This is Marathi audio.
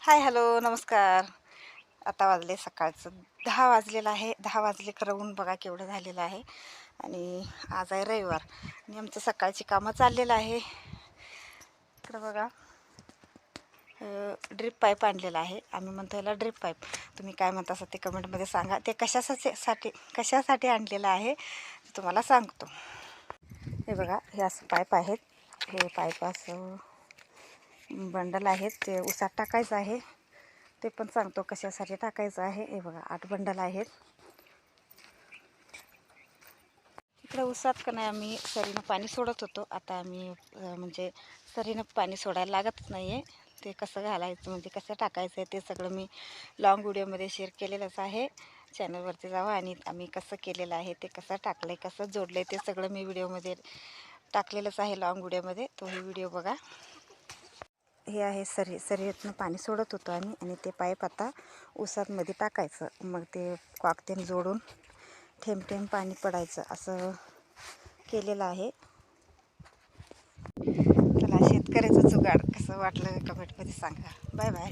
हाय हॅलो नमस्कार. आता वाजले सकाळचं 10 वाजलेलं आहे. 10 वाजले खरं ऊन बघा केवढं झालेलं आहे. आणि आज आहे रविवार आणि आमचं सकाळची कामं चाललेलं आहे. इकडं बघा ड्रिप पाईप आणलेला आहे. आम्ही म्हणतो याला ड्रिप पाईप. तुम्ही काय म्हणता असं ते कमेंटमध्ये सांगा. ते कशासाठी आणलेलं आहे ते तुम्हाला सांगतो. हे बघा हे असं पाईप आहेत. हे पाईप असं बंडल आहेत. ते उसात टाकायचं आहे. ते पण सांगतो कशासाठी टाकायचं आहे. हे बघा 8 बंडल आहेत. इकडे उसात का नाही आम्ही सरीनं पाणी सोडत होतो. आता आम्ही म्हणजे सरीनं पाणी सोडायला लागतच नाही आहे. ते कसं घालायचं म्हणजे कसं टाकायचं आहे ते सगळं मी लॉंग व्हिडिओमध्ये शेअर केलेलंच आहे. चॅनलवरती जावा आणि आम्ही कसं केलेलं आहे ते कसं टाकलं आहे कसं जोडलं आहे ते सगळं मी व्हिडिओमध्ये टाकलेलंच आहे लॉंग व्हिडिओमध्ये. तोही व्हिडिओ बघा. हे आहे सरीतनं पाणी सोडत होतो आम्ही आणि ते पाईप आता ऊसातमध्ये टाकायचं. मग ते कॉकतेन जोडून थेंब थेंब पाणी पडायचं असं केलेलं आहे. चला शेतकऱ्याचं जुगाड कसं वाटलं कमेंटमध्ये सांगा. Bye bye.